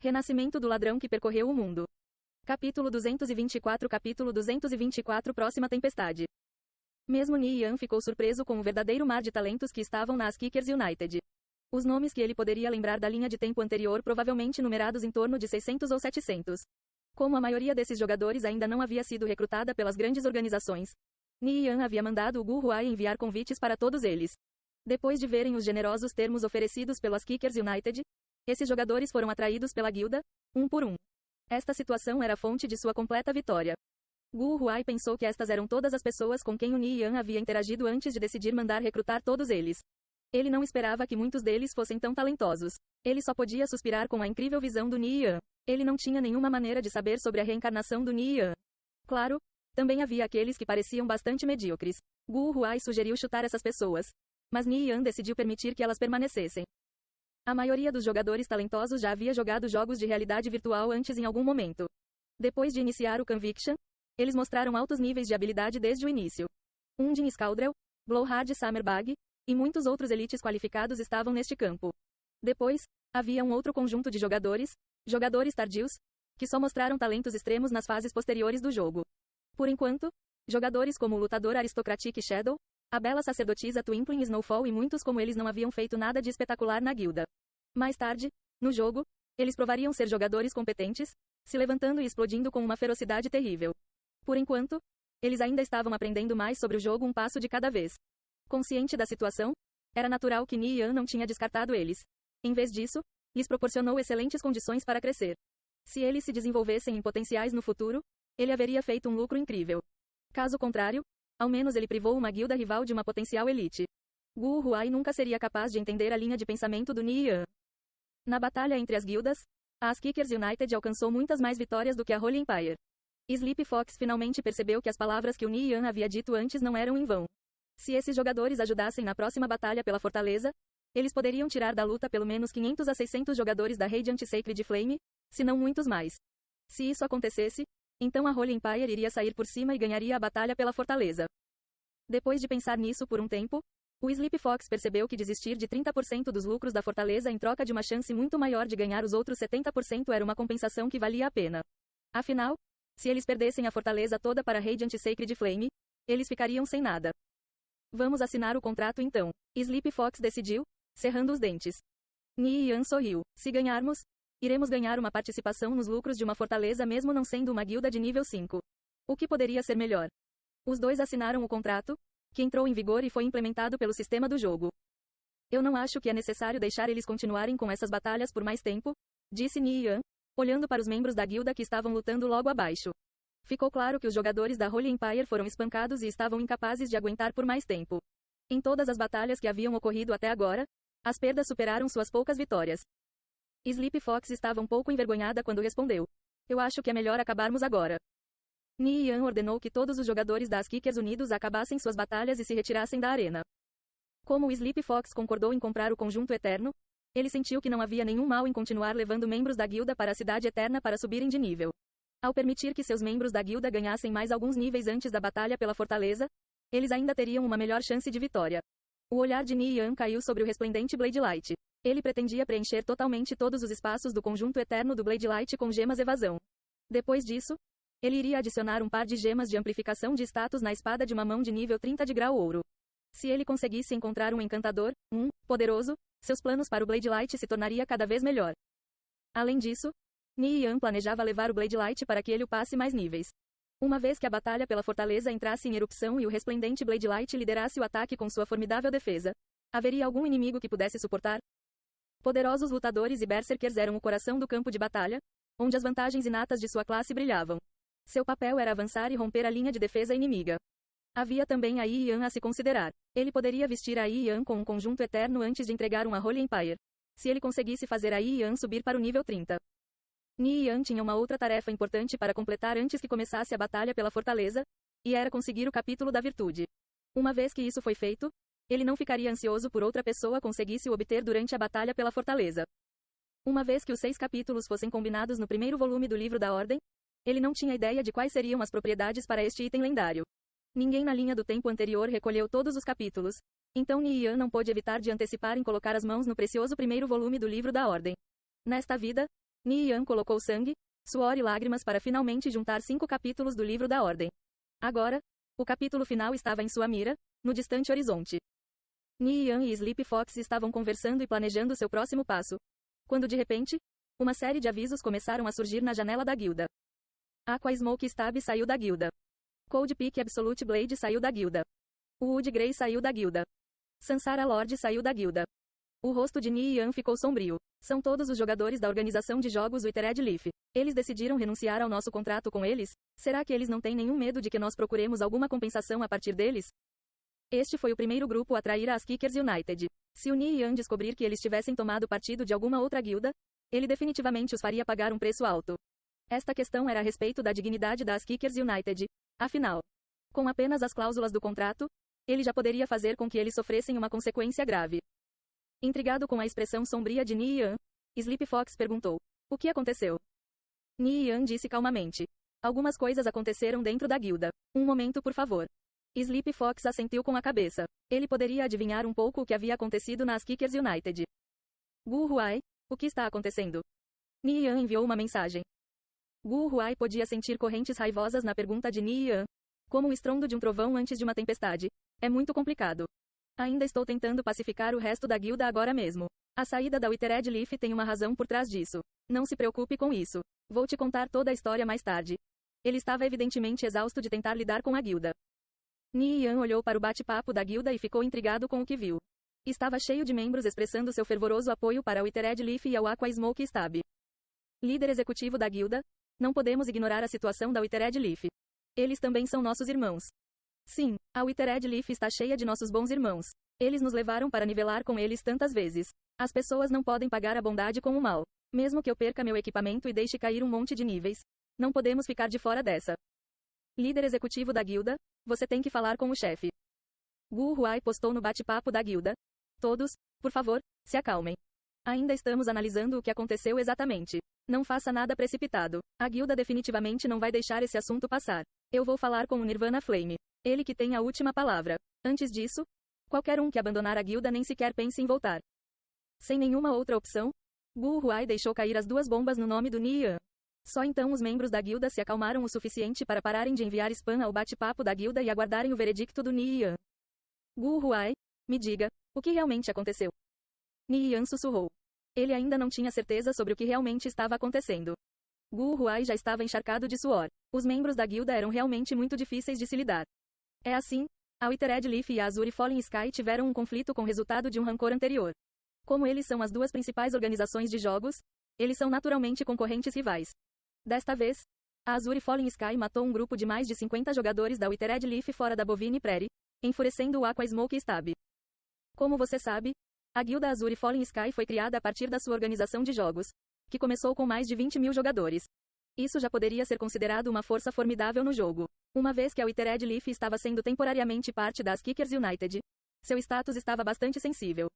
Renascimento do ladrão que percorreu o mundo. Capítulo 224 Próxima tempestade. Mesmo Nian ficou surpreso com o verdadeiro mar de talentos que estavam na Kickers United. Os nomes que ele poderia lembrar da linha de tempo anterior provavelmente numerados em torno de 600 ou 700. Como a maioria desses jogadores ainda não havia sido recrutada pelas grandes organizações, Nian havia mandado o Gu Huai enviar convites para todos eles. Depois de verem os generosos termos oferecidos pelas Kickers United, esses jogadores foram atraídos pela guilda, um por um. Esta situação era a fonte de sua completa vitória. Gu Huai pensou que estas eram todas as pessoas com quem o Nian havia interagido antes de decidir mandar recrutar todos eles. Ele não esperava que muitos deles fossem tão talentosos. Ele só podia suspirar com a incrível visão do Nian. Ele não tinha nenhuma maneira de saber sobre a reencarnação do Nian. Claro, também havia aqueles que pareciam bastante medíocres. Gu Huai sugeriu chutar essas pessoas, mas Nian decidiu permitir que elas permanecessem. A maioria dos jogadores talentosos já havia jogado jogos de realidade virtual antes em algum momento. Depois de iniciar o Conviction, eles mostraram altos níveis de habilidade desde o início. Undin Scaldrell, Blowhard Summerbag, e muitos outros elites qualificados estavam neste campo. Depois, havia um outro conjunto de jogadores tardios, que só mostraram talentos extremos nas fases posteriores do jogo. Por enquanto, jogadores como o lutador Aristocratic Shadow, a bela sacerdotisa Twinkling Snowfall e muitos como eles não haviam feito nada de espetacular na guilda. Mais tarde, no jogo, eles provariam ser jogadores competentes, se levantando e explodindo com uma ferocidade terrível. Por enquanto, eles ainda estavam aprendendo mais sobre o jogo um passo de cada vez. Consciente da situação, era natural que Nian não tinha descartado eles. Em vez disso, lhes proporcionou excelentes condições para crescer. Se eles se desenvolvessem em potenciais no futuro, ele haveria feito um lucro incrível. Caso contrário, ao menos ele privou uma guilda rival de uma potencial elite. Gu Huai nunca seria capaz de entender a linha de pensamento do Nian. Na batalha entre as guildas, a Kickers United alcançou muitas mais vitórias do que a Holy Empire. Sleepy Fox finalmente percebeu que as palavras que o Nian havia dito antes não eram em vão. Se esses jogadores ajudassem na próxima batalha pela fortaleza, eles poderiam tirar da luta pelo menos 500 a 600 jogadores da Radiant Sacred Flame, se não muitos mais. Se isso acontecesse, então a Holy Empire iria sair por cima e ganharia a batalha pela fortaleza. Depois de pensar nisso por um tempo, o Sleepy Fox percebeu que desistir de 30% dos lucros da fortaleza em troca de uma chance muito maior de ganhar os outros 70% era uma compensação que valia a pena. Afinal, se eles perdessem a fortaleza toda para Radiant Sacred Flame, eles ficariam sem nada. Vamos assinar o contrato então, Sleepy Fox decidiu, cerrando os dentes. Nian sorriu. Se ganharmos, iremos ganhar uma participação nos lucros de uma fortaleza mesmo não sendo uma guilda de nível 5. O que poderia ser melhor? Os dois assinaram o contrato, que entrou em vigor e foi implementado pelo sistema do jogo. Eu não acho que é necessário deixar eles continuarem com essas batalhas por mais tempo, disse Nian, olhando para os membros da guilda que estavam lutando logo abaixo. Ficou claro que os jogadores da Holy Empire foram espancados e estavam incapazes de aguentar por mais tempo. Em todas as batalhas que haviam ocorrido até agora, as perdas superaram suas poucas vitórias. Sleepy Fox estava um pouco envergonhada quando respondeu. Eu acho que é melhor acabarmos agora. Nian ordenou que todos os jogadores das Kickers unidos acabassem suas batalhas e se retirassem da arena. Como o Sleepy Fox concordou em comprar o conjunto eterno, ele sentiu que não havia nenhum mal em continuar levando membros da guilda para a cidade eterna para subirem de nível. Ao permitir que seus membros da guilda ganhassem mais alguns níveis antes da batalha pela fortaleza, eles ainda teriam uma melhor chance de vitória. O olhar de Nian caiu sobre o resplendente Blade Light. Ele pretendia preencher totalmente todos os espaços do conjunto eterno do Blade Light com gemas evasão. Depois disso, ele iria adicionar um par de gemas de amplificação de status na espada de mamão de nível 30 de grau ouro. Se ele conseguisse encontrar um encantador, poderoso, seus planos para o Blade Light se tornaria cada vez melhor. Além disso, Nian planejava levar o Blade Light para que ele upasse mais níveis. Uma vez que a batalha pela fortaleza entrasse em erupção e o resplendente Blade Light liderasse o ataque com sua formidável defesa, haveria algum inimigo que pudesse suportar? Poderosos lutadores e berserkers eram o coração do campo de batalha, onde as vantagens inatas de sua classe brilhavam. Seu papel era avançar e romper a linha de defesa inimiga. Havia também a Yian a se considerar. Ele poderia vestir a Yian com um conjunto eterno antes de entregar um a Holy Empire. Se ele conseguisse fazer a Yian subir para o nível 30. Nian tinha uma outra tarefa importante para completar antes que começasse a batalha pela fortaleza, e era conseguir o capítulo da virtude. Uma vez que isso foi feito, ele não ficaria ansioso por outra pessoa conseguisse o obter durante a batalha pela fortaleza. Uma vez que os 6 capítulos fossem combinados no primeiro volume do livro da Ordem, ele não tinha ideia de quais seriam as propriedades para este item lendário. Ninguém na linha do tempo anterior recolheu todos os capítulos, então Nian não pôde evitar de antecipar em colocar as mãos no precioso primeiro volume do livro da Ordem. Nesta vida, Ni Yan colocou sangue, suor e lágrimas para finalmente juntar 5 capítulos do livro da Ordem. Agora, o capítulo final estava em sua mira, no distante horizonte. Ni Yan e Sleepy Fox estavam conversando e planejando seu próximo passo, quando de repente, uma série de avisos começaram a surgir na janela da guilda. Aqua Smoke Stab saiu da guilda. Cold Peak Absolute Blade saiu da guilda. Wood Grey saiu da guilda. Sansara Lord saiu da guilda. O rosto de Ni Yan ficou sombrio. São todos os jogadores da organização de jogos Withered Leaf. Eles decidiram renunciar ao nosso contrato com eles? Será que eles não têm nenhum medo de que nós procuremos alguma compensação a partir deles? Este foi o primeiro grupo a trair as Kickers United. Se o Ni Yan descobrir que eles tivessem tomado partido de alguma outra guilda, ele definitivamente os faria pagar um preço alto. Esta questão era a respeito da dignidade das Kickers United. Afinal, com apenas as cláusulas do contrato, ele já poderia fazer com que eles sofressem uma consequência grave. Intrigado com a expressão sombria de Ni Yan, Sleepy Fox perguntou: o que aconteceu? Ni Yan disse calmamente: algumas coisas aconteceram dentro da guilda. Um momento, por favor. Sleepy Fox assentiu com a cabeça. Ele poderia adivinhar um pouco o que havia acontecido nas Kickers United. Gu Huai, o que está acontecendo? Ni Yan enviou uma mensagem. Gu Huai podia sentir correntes raivosas na pergunta de Ni Yan, como o estrondo de um trovão antes de uma tempestade. É muito complicado. Ainda estou tentando pacificar o resto da guilda agora mesmo. A saída da Withered Leaf tem uma razão por trás disso. Não se preocupe com isso. Vou te contar toda a história mais tarde. Ele estava evidentemente exausto de tentar lidar com a guilda. Ni Yan olhou para o bate-papo da guilda e ficou intrigado com o que viu. Estava cheio de membros expressando seu fervoroso apoio para a Withered Leaf e ao Aqua Smoke Stab. Líder executivo da guilda, não podemos ignorar a situação da Withered Leaf. Eles também são nossos irmãos. Sim, a Withered Leaf está cheia de nossos bons irmãos. Eles nos levaram para nivelar com eles tantas vezes. As pessoas não podem pagar a bondade com o mal. Mesmo que eu perca meu equipamento e deixe cair um monte de níveis, não podemos ficar de fora dessa. Líder executivo da guilda, você tem que falar com o chefe. Gu Huai postou no bate-papo da guilda. Todos, por favor, se acalmem. Ainda estamos analisando o que aconteceu exatamente. Não faça nada precipitado. A guilda definitivamente não vai deixar esse assunto passar. Eu vou falar com o Nirvana Flame. Ele que tem a última palavra. Antes disso, qualquer um que abandonar a guilda nem sequer pense em voltar. Sem nenhuma outra opção, Gu Huai deixou cair as 2 bombas no nome do Ni Yan. Só então os membros da guilda se acalmaram o suficiente para pararem de enviar spam ao bate-papo da guilda e aguardarem o veredicto do Ni Yan. Gu Huai, me diga, o que realmente aconteceu? Ni Yan sussurrou. Ele ainda não tinha certeza sobre o que realmente estava acontecendo. Gu Huai já estava encharcado de suor. Os membros da guilda eram realmente muito difíceis de se lidar. É assim, a Withered Leaf e a Azure Falling Sky tiveram um conflito com resultado de um rancor anterior. Como eles são as 2 principais organizações de jogos, eles são naturalmente concorrentes rivais. Desta vez, a Azure Falling Sky matou um grupo de mais de 50 jogadores da Withered Leaf fora da Bovine Prairie, enfurecendo o Aqua Smoke Stab. Como você sabe, a guilda Azure Falling Sky foi criada a partir da sua organização de jogos, que começou com mais de 20.000 jogadores. Isso já poderia ser considerado uma força formidável no jogo. Uma vez que a Withered Leaf estava sendo temporariamente parte das Kickers United, seu status estava bastante sensível.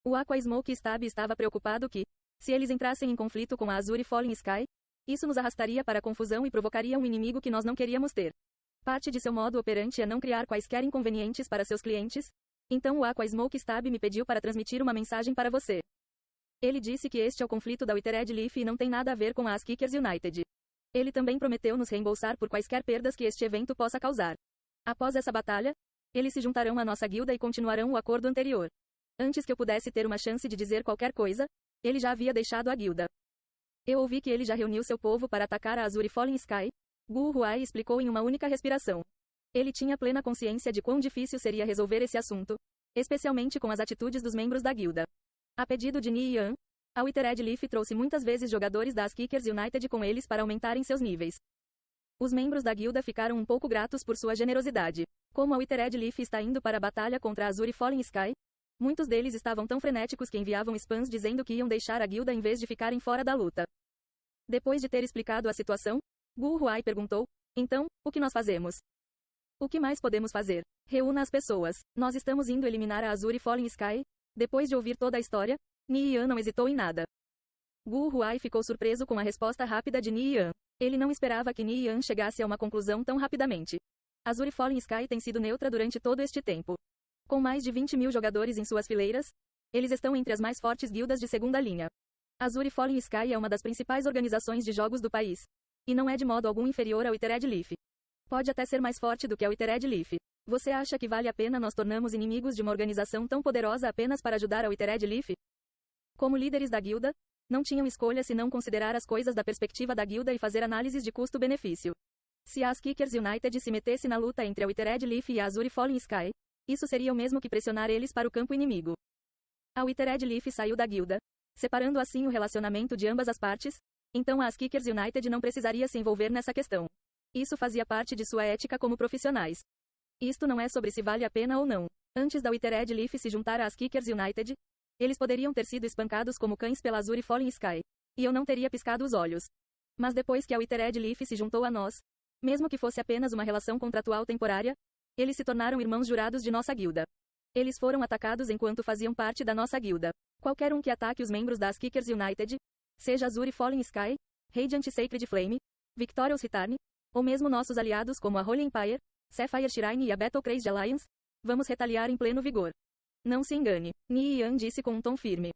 O Aqua Smoke Stab estava preocupado que, se eles entrassem em conflito com a Azure Falling Sky, isso nos arrastaria para a confusão e provocaria um inimigo que nós não queríamos ter. Parte de seu modo operante é não criar quaisquer inconvenientes para seus clientes. Então o Aqua Smoke Stab me pediu para transmitir uma mensagem para você. Ele disse que este é o conflito da Withered Leaf e não tem nada a ver com as Kickers United. Ele também prometeu nos reembolsar por quaisquer perdas que este evento possa causar. Após essa batalha, eles se juntarão à nossa guilda e continuarão o acordo anterior. Antes que eu pudesse ter uma chance de dizer qualquer coisa, ele já havia deixado a guilda. Eu ouvi que ele já reuniu seu povo para atacar a Azure Falling Sky. Gu Huai explicou em uma única respiração. Ele tinha plena consciência de quão difícil seria resolver esse assunto, especialmente com as atitudes dos membros da guilda. A pedido de Ni Yan, a Withered Leaf trouxe muitas vezes jogadores das Kickers United com eles para aumentarem seus níveis. Os membros da guilda ficaram um pouco gratos por sua generosidade. Como a Withered Leaf está indo para a batalha contra a Azure Falling Sky, muitos deles estavam tão frenéticos que enviavam spams dizendo que iam deixar a guilda em vez de ficarem fora da luta. Depois de ter explicado a situação, Gu Huai perguntou: então, o que nós fazemos? O que mais podemos fazer? Reúna as pessoas. Nós estamos indo eliminar a Azure Falling Sky. Depois de ouvir toda a história, Ni Yan não hesitou em nada. Gu Huai ficou surpreso com a resposta rápida de Ni Yan. Ele não esperava que Ni Yan chegasse a uma conclusão tão rapidamente. Azure Falling Sky tem sido neutra durante todo este tempo. Com mais de 20.000 jogadores em suas fileiras, eles estão entre as mais fortes guildas de segunda linha. Azure Falling Sky é uma das principais organizações de jogos do país. E não é de modo algum inferior ao Withered Leaf. Pode até ser mais forte do que a Withered Leaf. Você acha que vale a pena nós tornarmos inimigos de uma organização tão poderosa apenas para ajudar a Withered Leaf? Como líderes da guilda, não tinham escolha senão considerar as coisas da perspectiva da guilda e fazer análises de custo-benefício. Se a Kickers United se metesse na luta entre a Withered Leaf e a Azure Falling Sky, isso seria o mesmo que pressionar eles para o campo inimigo. A Withered Leaf saiu da guilda, separando assim o relacionamento de ambas as partes, então a Kickers United não precisaria se envolver nessa questão. Isso fazia parte de sua ética como profissionais. Isto não é sobre se vale a pena ou não. Antes da Withered Leaf se juntar às Kickers United, eles poderiam ter sido espancados como cães pela Azure Falling Sky. E eu não teria piscado os olhos. Mas depois que a Withered Leaf se juntou a nós, mesmo que fosse apenas uma relação contratual temporária, eles se tornaram irmãos jurados de nossa guilda. Eles foram atacados enquanto faziam parte da nossa guilda. Qualquer um que ataque os membros das Kickers United, seja Azure Falling Sky, Radiant Sacred Flame, Victorious Return, ou mesmo nossos aliados como a Holy Empire, Sapphire Shrine e a Battle Crazed Alliance, vamos retaliar em pleno vigor. Não se engane, Ni Yan disse com um tom firme.